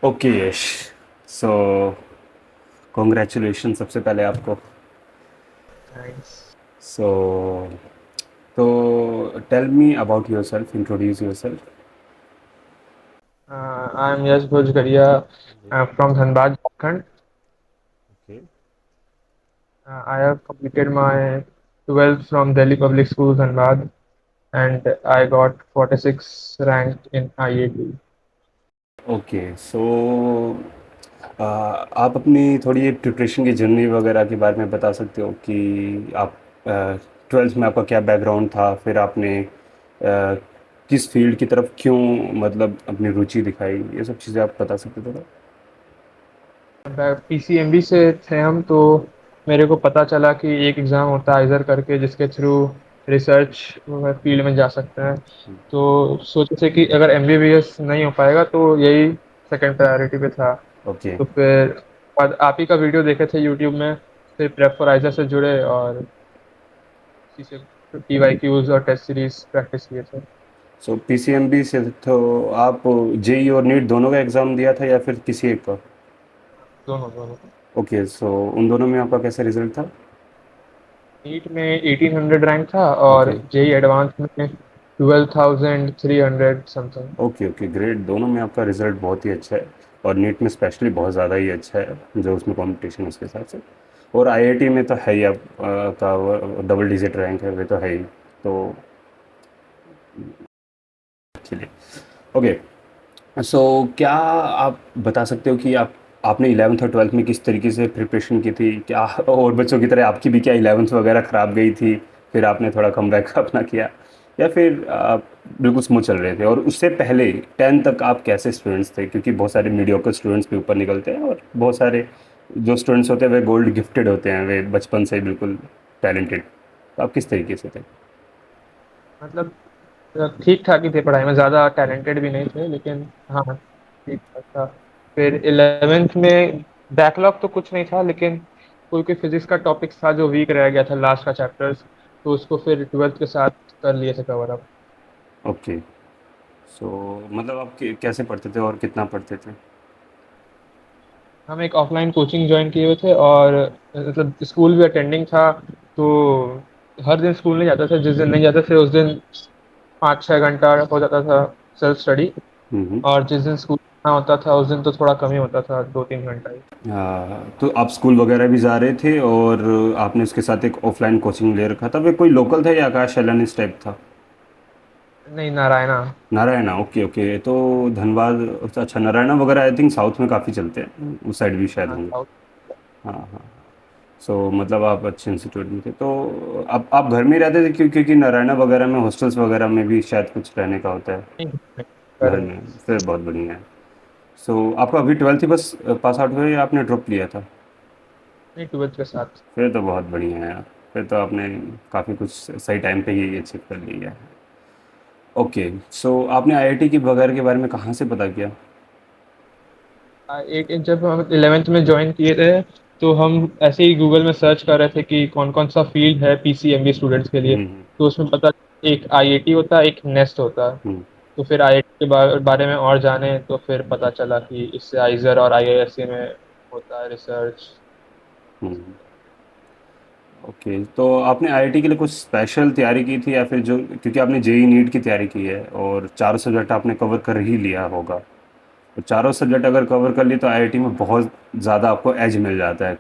Okay यश। So congratulation सबसे पहले आपको। थैंक्स। सो तो tell me about yourself, introduce yourself. I am Yash Bhojgaria from Dhanbad Jharkhand. Okay. I have completed my 12th from Delhi Public School Dhanbad and I got 46 ranked in IAT। Okay so आप अपनी थोड़ी preparation की journey वगैरह के बारे में बता सकते हो कि आप ट्वेल्थ में आपका क्या बैकग्राउंड था, फिर आपने किस फील्ड की तरफ क्यों मतलब अपनी रुचि दिखाई, ये सब चीज़ें आप बता सकते हो थोड़ा। पीसीएमबी से थे हम, तो मेरे को पता चला कि एक एग्ज़ाम होता है आइजर करके, जिसके थ्रू रिसर्च फील्ड में जा सकते हैं। तो सोचे थे कि अगर एमबीबीएस नहीं हो पाएगा तो यही सेकंड प्रायोरिटी पे था। ओके। तो फिर बाद आप ही का वीडियो देखे थे यूट्यूब में, फिर प्रेप फॉर आइजर से जुड़े और इसी से पीवाईक्यूज और टेस्ट सीरीज प्रैक्टिस किए थे। सो पीसीएमबी से तो आप जेई और नीट दोनों का एग्ज़ाम दिया था या फिर किसी एक का? दोनों दोनों। ओके सो उन दोनों में आपका कैसा रिजल्ट था? नीट में 1800 रैंक था और ओके। जेई एडवांस में 12,300 समथिंग। ओके ओके ग्रेट, दोनों में आपका रिजल्ट बहुत ही अच्छा है। और नीट में स्पेशली बहुत ज़्यादा ही अच्छा है जो उसमें कंपटीशन उसके हिसाब से। और आईआईटी में तो है ही आप का डबल डिजिट रैंक है, वे तो है ही। तो चलिए। ओके। सो क्या आप बता सकते हो कि आपने 11th और 12th में किस तरीके से प्रिपरेशन की थी क्या? और बच्चों की तरह आपकी भी क्या 11th वगैरह ख़राब गई थी, फिर आपने थोड़ा कमबैक अपना किया, या फिर आप बिल्कुल स्मूथ चल रहे थे? और उससे पहले 10 तक आप कैसे स्टूडेंट्स थे, क्योंकि बहुत सारे मीडियोकर स्टूडेंट्स भी ऊपर निकलते हैं और बहुत सारे जो स्टूडेंट्स होते हैं वे गोल्ड गिफ्टेड होते हैं, वे बचपन से ही बिल्कुल टैलेंटेड। तो आप किस तरीके से थे? मतलब ठीक ठाक ही थे पढ़ाई में, ज़्यादा टैलेंटेड भी नहीं थे लेकिन हाँ ठीक ठाक था। फिर 11th में बैकलॉग तो कुछ नहीं था, लेकिन कोई कोई फिजिक्स का टॉपिक था जो वीक रह गया था, लास्ट का चैप्टर्स, तो उसको फिर 12th के साथ कर लिए थे कवर अप। ओके। सो मतलब आप कैसे पढ़ते थे और कितना पढ़ते थे? हम एक ऑफलाइन कोचिंग ज्वाइन किए हुए थे और मतलब स्कूल भी अटेंडिंग था। तो हर दिन स्कूल नहीं जाते थे, जिस दिन नहीं जाते थे उस दिन 5-6 घंटा हो जाता था सेल्फ स्टडी। हम्म। और जिस दिन स्कूल जाना होता था उस दिन तो थोड़ा कम ही होता था, 2-3 घंटा ही। तो आप स्कूल वगैरह भी जा रहे थे और आपने उसके साथ एक ऑफलाइन कोचिंग ले रखा था, वे कोई लोकल था या आकाश एलानिस टाइप था? नहीं, नारायणा। Narayana, okay okay. तो धनबाद, अच्छा नारायणा वगैरह आई थिंक साउथ में काफ़ी चलते हैं, उस साइड भी शायद हाँ, होंगे। साउथ। हाँ हाँ। सो मतलब आप अच्छे इंस्टीट्यूट में थे, तो आप घर में ही रहते थे क्योंकि नारायणा वगैरह में हॉस्टल्स वगैरह में भी शायद कुछ रहने का होता है। नहीं, घर कर में, फिर बहुत बढ़िया है। सो आपका अभी 12th ही बस पास आउट हुए या आपने ड्रॉप लिया था? नहीं, 12th के साथ। फिर तो बहुत बढ़िया है यार। फिर तो आपने काफ़ी कुछ सही टाइम पे ही अचीव कर लिया है। ओके। सो आपने आईआईटी की वगैरह के बारे में कहाँ से पता किया? एक जब हम 11th में ज्वाइन किए थे, तो हम ऐसे ही गूगल में सर्च कर रहे थे कि कौन कौन सा फील्ड है पीसीएमबी स्टूडेंट्स के लिए। हम्म। तो उसमें पता, एक आईआईटी होता है, एक नेस्ट होता है। हम्म। तो फिर आईआईटी के बारे में और जाने तो फिर पता चला कि इससे आइजर और आईआईएससी में होता है रिसर्च। हम्म। ओके, तो आपने आईआईटी के लिए कुछ स्पेशल तैयारी की थी या फिर जो, क्योंकि आपने जेई नीट की तैयारी की है और चारों सब्जेक्ट आपने कवर कर ही लिया होगा, तो चारों सब्जेक्ट अगर कवर कर लिए तो आईआईटी में बहुत ज़्यादा आपको एज मिल जाता है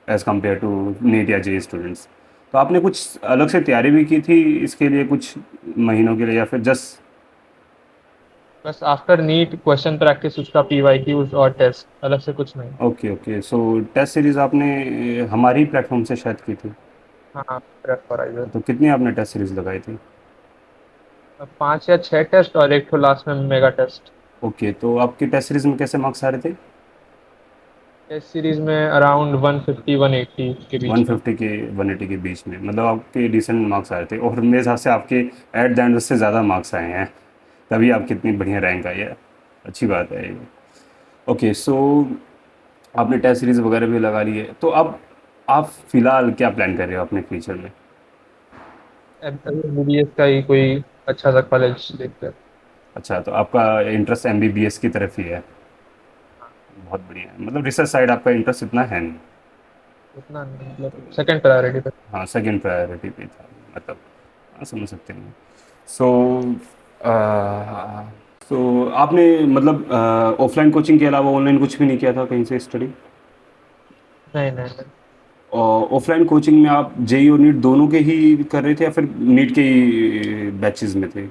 एज़ कम्पेयर टू नीट या जेई स्टूडेंट्स। तो आपने कुछ अलग से तैयारी भी की थी इसके लिए कुछ महीनों के लिए, या फिर जस्ट? बस आफ्टर नीट क्वेश्चन प्रैक्टिस, उसका पीवाईक्यूज और टेस्ट, अलग से कुछ नहीं। Okay okay. So test series आपने हमारी प्लेटफॉर्म से शायद की थी? हाँ, प्रेप फॉर आइजर। तो कितनी आपने टेस्ट सीरीज़ लगाई थी? 5 या 6 टेस्ट और एक तो लास्ट में मेगा टेस्ट। ओके, तो आपकी टेस्ट सीरीज़ में कैसे मार्क्स आ रहे थे? टेस्ट सीरीज में अराउंड 150-180 के बीच में। 150 के 180 के बीच में, मतलब आपके डिसेंट मार्क्स आए थे और मेरे हिसाब से आपके एट द एंड उससे ज़्यादा मार्क्स आए हैं, तभी आपकी इतनी बढ़िया रैंक आई है। अच्छी बात है ये। ओके सो आपने टेस्ट सीरीज़ वगैरह भी लगा ली है, तो अब आप फ़िलहाल क्या प्लान कर रहे हो अपने फ्यूचर में? एमबीबीएस का ही कोई अच्छा सा कॉलेज देखकर। अच्छा, तो आपका इंटरेस्ट एमबीबीएस की तरफ ही है? बहुत बढ़िया है, मतलब रिसर्च साइड आपका इंटरेस्ट इतना है नहीं। उतना नहीं, मतलब सेकंड प्रायोरिटी पे। हाँ, सेकंड प्रायोरिटी पे था, मतलब हाँ, समझ सकते हैं। सो सो आपने मतलब ऑफलाइन कोचिंग के अलावा ऑनलाइन कुछ भी नहीं किया था कहीं से स्टडी? नहीं नहीं नहीं। और ऑफलाइन कोचिंग में आप जेई और नीट दोनों के ही कर रहे थे या फिर नीट के ही बैचेस में थे?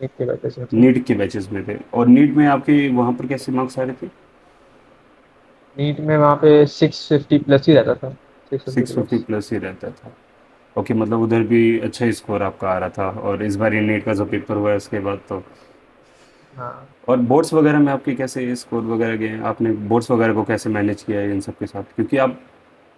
एक के बैठे से थे। नीट के बैचेस में थे, और नीट में आपके वहाँ पर कैसे मार्क्स आ रहे थे? नीट में वहाँ पे 650 प्लस ही रहता था, 650 650 प्लस। प्लस ही रहता था। ओके, मतलब उधर भी अच्छा ही स्कोर आपका आ रहा था, और इस बार ये नीट का जो पेपर हुआ है उसके बाद तो। हाँ। और बोर्ड्स वगैरह में आपके कैसे स्कोर वगैरह गए हैं? आपने बोर्ड्स वगैरह को कैसे मैनेज किया है इन सब के साथ, क्योंकि आप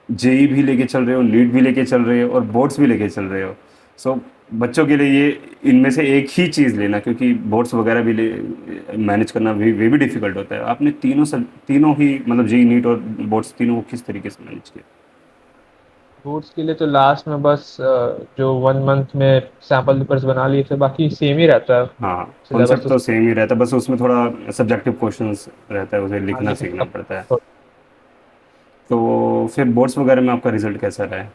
जेई भी लेके चल रहे हो, नीट भी लेके चल रहे हो, और बोर्ड्स भी लेके चल रहे हो। सो बच्चों के लिए ये इनमें से एक ही चीज़ लेना, क्योंकि बोर्ड्स वगैरह भी मैनेज करना भी वे भी डिफिकल्ट होता है। आपने तीनों सब तीनों ही मतलब जेई नीट और बोर्ड्स तीनों को किस तरीके से मैनेज किया? बोर्ड्स के लिए तो लास्ट में बस जो 1 मंथ में सैम्पल पेपर्स बना लिए थे, बाकी सेम ही रहता है हाँ, सिलेबस कॉन्सेप्ट तो उसका। सेम ही रहता है, बस उसमें थोड़ा सब्जेक्टिव क्वेश्चंस रहता है, उसे हाँ, लिखना सीखना लिखने पड़ता है। का। तो फिर बोर्ड्स वगैरह में आपका रिजल्ट कैसा रहा है?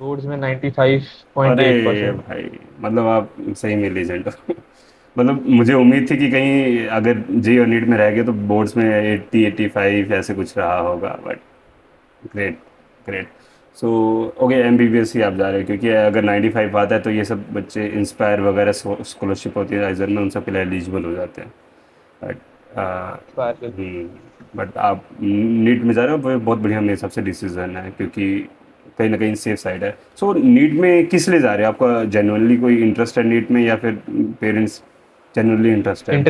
बोर्ड्स में 95.8 अरे परसेंट। भाई, मतलब आप सही में लीजेंड हो। मतलब मुझे उम्मीद थी कि कहीं अगर जे और नीट में रह गए तो बोर्ड्स में 80 85 ऐसे कुछ रहा होगा, but great, great. So okay, MBBS ही आप जा रहे हो, क्योंकि अगर 95 आता है तो ये सब बच्चे इंस्पायर वगैरह स्कॉलरशिप होती है आइजर में, उन सब के लिए एलिजिबल हो जाते हैं। बट बट आप नीट में जा रहे हो, वो बहुत बढ़िया मेरे हिसाब से डिसीजन है, क्योंकि कहीं ना कहीं सेफ साइड है। सो नीट में किस लिए जा रहे हो? आपका जेन्युइनली कोई इंटरेस्ट है नीट में, या फिर पेरेंट्स जेन्युइनली इंटरेस्ट है?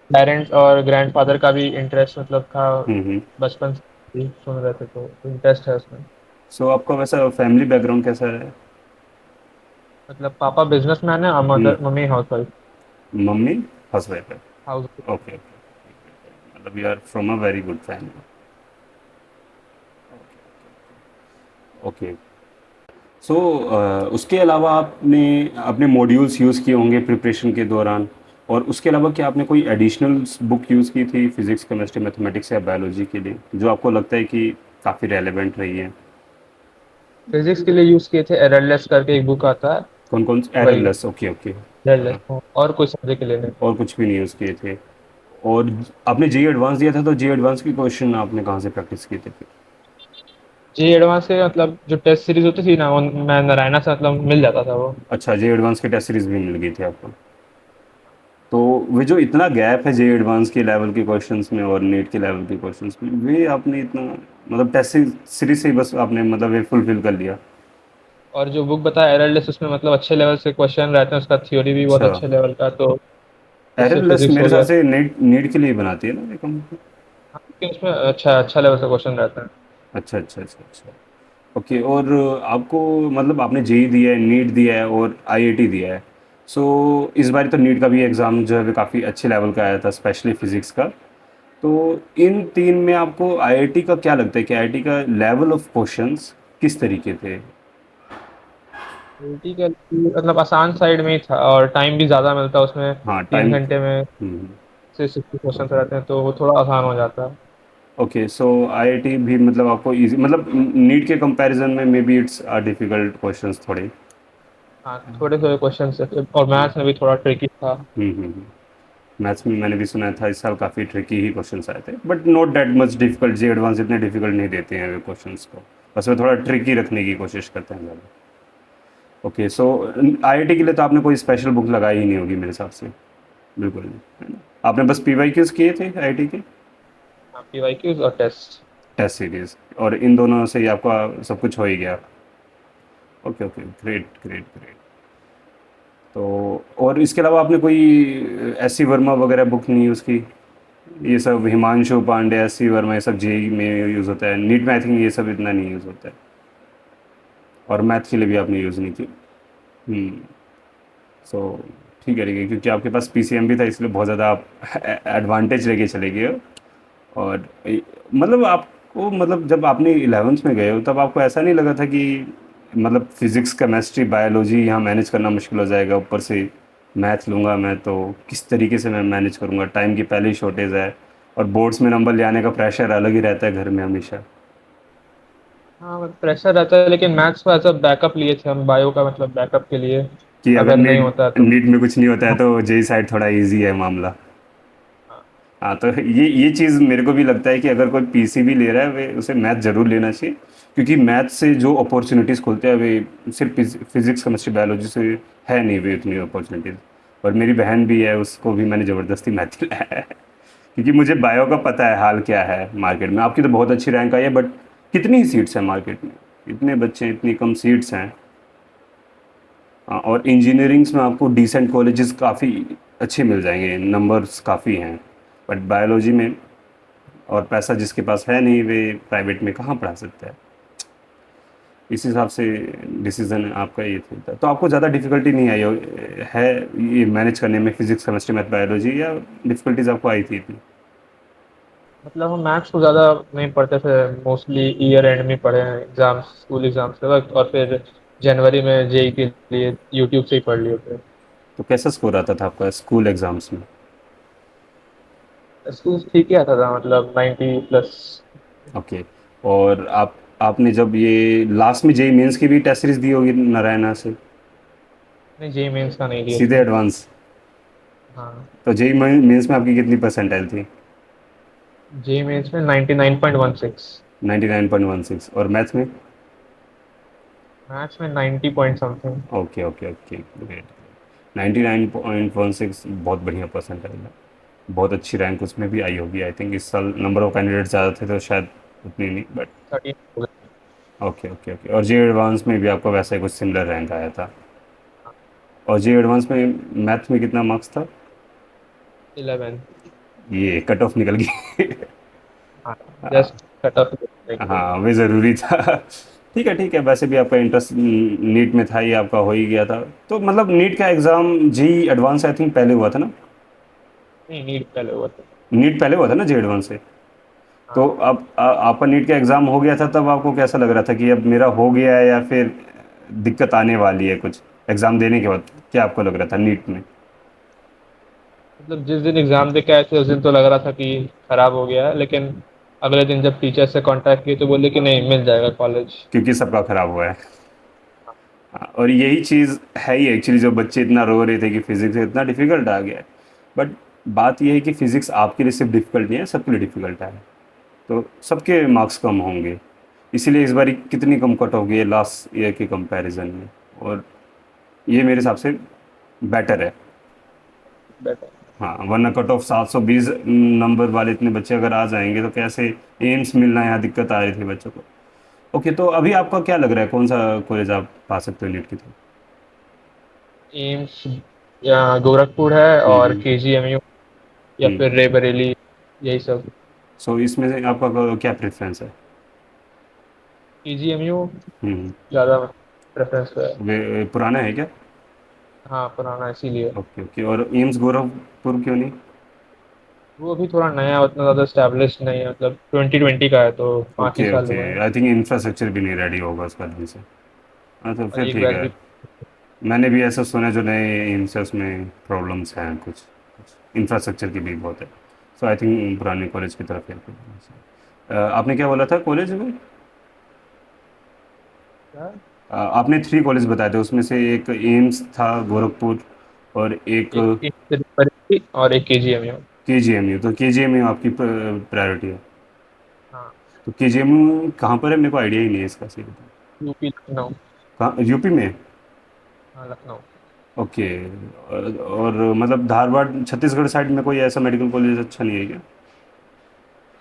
पेरेंट्स और ग्रैंडफादर का भी इंटरेस्ट मतलब था, हम्म। बचपन से ही सुन रहे थे तो इंटरेस्ट है उसमें। सो आपका वैसा फैमिली बैकग्राउंड कैसा है? मतलब पापा बिजनेसमैन है और हम्म। मदर मम्मी हाउस वाइफ। मम्मी हाउसवाइफ है? हाउस। ओके, मतलब you are from a very good family. Okay. So उसके अलावा आपने अपने मॉड्यूल्स यूज़ किए होंगे प्रिपरेशन के दौरान, और उसके अलावा क्या आपने कोई एडिशनल बुक यूज़ की थी फिजिक्स केमिस्ट्री मैथमेटिक्स या बायोलॉजी के लिए, जो आपको लगता है कि काफ़ी रेलेवेंट रही है? फिजिक्स के लिए यूज किए थे, एररलेस करके एक बुक आता है। कौन कौन वही, एररलेस, ओके ओके। एररलेस। और कोई सब्जेक्ट के लिए नहीं। और कुछ भी नहीं यूज़ किए थे? और आपने जी एडवांस दिया था, तो जी एडवांस की क्वेश्चन आपने कहाँ से प्रैक्टिस किए थे फिर? जी एडवांस से मतलब जो टेस्ट सीरीज होती थी ना, मैं नारायणा से मतलब मिल जाता था वो। अच्छा, जे एडवांस की टेस्ट सीरीज भी मिल गई थी आपको? तो वे जो इतना गैप है जे एडवांस के लेवल के क्वेश्चंस में और नीट के लेवल के क्वेश्चंस में, वे आपने इतना मतलब टेस्ट सीरीज से ही बस आपने मतलब वे फुलफिल कर लिया? और जो बुक बताया एररलेस, उसमें मतलब अच्छे लेवल से क्वेश्चन रहते हैं, उसका थ्योरी भी बहुत अच्छा, अच्छे लेवल का, तो उससे एररलेस फिजिक्स मेरे हो हिसाब गया। से नीट नीट के लिए बनाती है ना ये कंपनी? हाँ, लेकिन उसमें अच्छा अच्छा लेवल से क्वेश्चन रहता है। अच्छा अच्छा अच्छा अच्छा। ओके, और आपको मतलब आपने जेई दिया है, नीट दिया है और आईआईटी दिया है। सो इस बार तो नीट का भी एग्ज़ाम जो है काफ़ी अच्छे लेवल का आया था, स्पेशली फिजिक्स का। तो इन तीन में आपको आईआईटी का क्या लगता है कि आईआईटी का लेवल ऑफ क्वेश्चंस किस तरीके थे? आईआईटी का मतलब आसान साइड में ही था, और टाइम भी ज़्यादा मिलता है उसमें, हाँ, तीन टाइम। घंटे में से 60 क्वेश्चन रहते हैं, तो वो थोड़ा आसान हो जाता है। ओके, सो आईआईटी भी मतलब आपको इजी, मतलब नीट के कंपैरिजन में may be it's difficult questions थोड़े। हाँ, थोड़े थोड़े क्वेश्चन से, और मैथ्स में भी थोड़ा ट्रिकी था। हम्म। मैथ्स में मैंने भी सुना था इस साल काफ़ी ट्रिकी ही क्वेश्चंस आए थे, but not that much difficult. J advance इतने डिफिकल्ट नहीं देते हैं वे क्वेश्चंस को, बस वो थोड़ा ट्रिकी रखने की कोशिश करते हैं ज़्यादा। ओके, सो आईआईटी के लिए तो आपने कोई स्पेशल बुक लगाई ही नहीं होगी मेरे हिसाब से? बिल्कुल नहीं, है ना? आपने बस पीवाईक्यूज किए थे आईआईटी के? हाँ, पीवाईक्यूज और टेस्ट। टेस्ट सीरीज, और इन दोनों से ही आपका सब कुछ हो ही गया? Okay okay, great great great. तो और इसके अलावा आपने कोई एस सी वर्मा वगैरह बुक नहीं यूज़ की? ये सब हिमांशु पांडे, एस सी वर्मा, ये सब जेई में यूज़ होता है, नीट में आई थिंक ये सब इतना नहीं यूज़ होता है। और मैथ के लिए भी आपने यूज़ नहीं की? सो ठीक है, ठीक है, क्योंकि आपके पास पीसीएम भी था, इसलिए बहुत ज़्यादा आप एडवांटेज लेके चले गए हो। और मतलब आपको मतलब जब आपने 11th में गए हो तब आपको ऐसा नहीं लगा था कि मतलब फिजिक्स केमिस्ट्री बायोलॉजी यहाँ मैनेज करना मुश्किल हो जाएगा, ऊपर से मैथ लूँगा मैं तो किस तरीके से मैं मैनेज करूँगा, टाइम की पहले ही शॉर्टेज है, और बोर्ड्स में नंबर ले आने का प्रेशर अलग ही रहता है घर में हमेशा। हाँ प्रेशर रहता है, लेकिन मैथ्स को एज अ बैकअप लिए थे हम, बायो का मतलब बैकअप के लिए, कि अगर अगर नहीं नीट होता तो। नीट में कुछ नहीं होता है तो जेई साइड थोड़ा इजी है मामला। हाँ। हाँ, तो ये चीज़ मेरे को भी लगता है कि अगर कोई पीसीबी ले रहा है वे उसे मैथ ज़रूर लेना चाहिए, क्योंकि मैथ से जो अपॉर्चुनिटीज़ खुलते हैं वे सिर्फ फिजिक्स केमिस्ट्री बायोलॉजी से है नहीं, वे इतनी अपॉर्चुनिटीज़। और मेरी बहन भी है, उसको भी मैंने ज़बरदस्ती मैथ दिलाया है, क्योंकि मुझे बायो का पता है हाल क्या है मार्केट में। आपकी तो बहुत अच्छी रैंक आई है, बट कितनी ही सीट्स हैं मार्केट में, इतने बच्चे इतनी कम सीट्स हैं। हाँ, और इंजीनियरिंग्स में आपको डिसेंट कॉलेजेस काफ़ी अच्छे मिल जाएंगे, नंबर्स काफ़ी हैं। बट बायोलॉजी में और पैसा जिसके पास है नहीं, वे प्राइवेट में कहाँ पढ़ा सकता है। इस हिसाब से डिसीजन आपका ये था, तो आपको ज़्यादा डिफ़िकल्टी नहीं आई है ये मैनेज करने में, फिजिक्स केमिस्ट्री मैथ बायोलॉजी, या डिफ़िकल्टीज आपको आई थी इतनी? मतलब हम मैथ्स को ज़्यादा नहीं पढ़ते थे, मोस्टली ईयर एंड में पढ़े हैं, एग्जाम्स, स्कूल एग्जाम्स के वक्त, और फिर जनवरी में जेई के लिए यूट्यूब से ही पढ़ लिए थे। तो कैसा स्कोर आता था आपका स्कूल एग्ज़ाम्स में? स्कूल ठीक ही आता था, मतलब 90+। ओके। और आपने जब ये लास्ट में जेई मेंस की भी टेस्ट सीरीज दी होगी नारायणा से? नहीं, जेई मेंस का नहीं दिए सीधे थे। एडवांस? हाँ। तो जेई मेंस में आपकी कितनी परसेंटाइल थी? जेई मेंस में 99.16। 99.16। और मैथ्स में? मैथ्स में 90 point something. Okay okay okay, great. 99.16 बहुत बढ़िया परसेंटाइल है। बहुत अच्छी रैंक उसमें भी आई होगी आई थिंक। इस साल नंबर ऑफ कैंडिडेट ज़्यादा थे तो शायद उतनी नहीं, बट 13। Okay okay okay. और जे एडवांस में भी आपका वैसा ही कुछ सिमिलर रैंक आया था? और जे एडवांस में मैथ में कितना मार्क्स था? 11। ये कट ऑफ निकल गई। हाँ, जस्ट कट ऑफ। हाँ, वे ज़रूरी था। ठीक है ठीक है, वैसे भी आपका इंटरेस्ट नीट में था, ही आपका हो ही गया था। तो मतलब नीट का exam JEE advance I think पहले हुआ था ना? नहीं, नीट पहले हुआ था। नीट पहले हुआ था ना जी एडवांस से? तो हाँ। अब आपका नीट का एग्ज़ाम हो गया था, तब आपको कैसा लग रहा था कि अब मेरा हो गया है, या फिर दिक्कत आने वाली है कुछ एग्ज़ाम देने के बाद? क्या आपको लग रहा था नीट में? मतलब जिस दिन एग्जाम दे के आए थे उस दिन तो लग रहा था कि खराब हो गया है, लेकिन अगले दिन जब टीचर से कांटेक्ट किए तो बोले कि नहीं, मिल जाएगा कॉलेज। क्योंकि सबका खराब हुआ है। हाँ, और यही चीज़ है ही एक्चुअली, जो बच्चे इतना रो रहे थे कि फिजिक्स इतना डिफिकल्ट आ गया है। बट बात यह है कि फिजिक्स आपके लिए सिर्फ डिफिकल्ट नहीं है, सबके लिए डिफिकल्ट है। तो सबके मार्क्स कम होंगे, इसीलिए इस बार कितनी कम कट हो गई है लास्ट ईयर के कंपैरिजन में। और ये मेरे हिसाब से बेटर है। बेटर। हाँ, वरना कट ऑफ 720 नंबर वाले इतने बच्चे अगर आ जाएंगे तो कैसे एम्स मिलना, यहाँ दिक्कत आ रही थी बच्चों को। ओके, तो अभी आपका क्या लग रहा है कौन सा कॉलेज आप पा सकते हो नीट की थ्रू? एम्स या गोरखपुर है, और हम्म केजीएमयू या हम्म। फिर रेबरेली, यही सब। सो इसमें से आपका क्या प्रेफरेंस है? केजीएमयू हम्म। ज़्यादा प्रेफरेंस है। वे पुराना है क्या? हाँ, पुराना इसीलिए। Okay okay. और एम्स गोरखपुर क्यों नहीं? वो भी थोड़ा नया, उतना ज़्यादा स्टैब्लिश नहीं है, मतलब 2020 का है, तो 5 ही ओके साल ओके। हुआ है। आई थिंक इंफ्रास्ट्रक्चर भी नहीं रेडी होगा उसका ढंग से। हाँ, तो और फिर एक ठीक बैच है। भी। मैंने भी ऐसा सुना है, जो नए एम्स है उसमें प्रॉब्लम्स हैं कुछ, इंफ्रास्ट्रक्चर की भी बहुत है। सो आई थिंक पुराने कॉलेज की तरफ है। आपने क्या बोला था कॉलेज में? क्या? आपने 3 कॉलेज बताए थे, उसमें से एक एम्स था गोरखपुर, और एक एक रेबरेली और एक केजीएमयू। के जी एम यू। तो के जी एम यू आपकी प्रायोरिटी है? हाँ। तो के जी एम यू कहाँ पर है, मेरे को आइडिया ही नहीं है इसका, सही बताऊँ। यूपी लखनऊ। कहाँ, यूपी में? हाँ, लखनऊ। ओके। और मतलब धारवाड़ छत्तीसगढ़ साइड में कोई ऐसा मेडिकल कॉलेज अच्छा नहीं है क्या?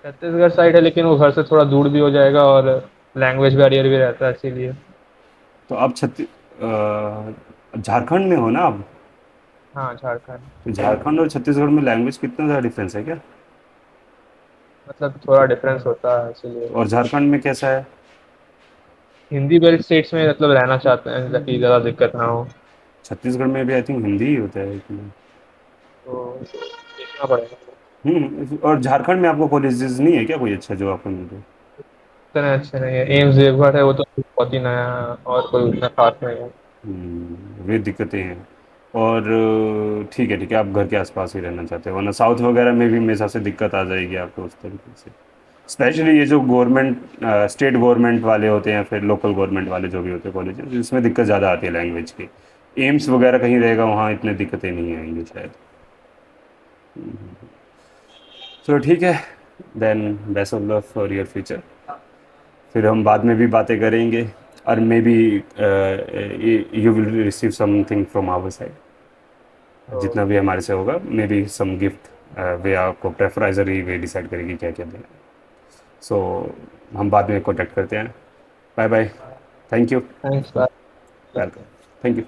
छत्तीसगढ़ साइड है, लेकिन वो घर से थोड़ा दूर भी हो जाएगा, और लैंग्वेज बैरियर भी रहता है, इसीलिए। तो आप झारखंड में हो ना आप? हाँ, झारखंड। तो झारखंड और छत्तीसगढ़ में लैंग्वेज कितना ज़्यादा डिफरेंस है क्या? मतलब थोड़ा डिफरेंस होता है, इसीलिए। तो और झारखंड में कैसा है? हिंदी बेल्ट स्टेट्स में मतलब रहना चाहते हैं ताकि ज़्यादा दिक्कत ना हो। छत्तीसगढ़ में भी आई थिंक हिंदी ही होता है इसमें। तो देखना पड़ेगा। और झारखंड में आपको कॉलेजेस नहीं है क्या कोई अच्छा जो आपको मिल रहे? इतने अच्छे नहीं है, एम्स देवघर है, वो तो बहुत ही नया है, और कोई उतना खास नहीं है। वे दिक्कतें हैं। और ठीक है आप घर के आसपास ही रहना चाहते हो, वरना साउथ वगैरह में भी मेरे हिसाब से दिक्कत आ जाएगी आपको उस तरीके से। स्पेशली ये जो गवर्नमेंट स्टेट गवर्नमेंट वाले होते हैं, फिर लोकल गवर्नमेंट वाले जो भी होते हैं कॉलेज, इसमें दिक्कत ज़्यादा आती है लैंग्वेज की। एम्स वगैरह कहीं रहेगा वहाँ इतनी दिक्कतें नहीं आएंगी शायद। चलो ठीक है, then best of luck for your future. फिर हम बाद में भी बातें करेंगे, और maybe you will receive something from our side, तो जितना भी हमारे से होगा, मे बी सम गिफ्ट। वे आपको प्रेफराइजर ही वे डिसाइड करेगी क्या क्या देना। सो हम बाद में कांटेक्ट करते हैं। Bye bye. Thank you. Thanks, bye. Welcome. Thank you.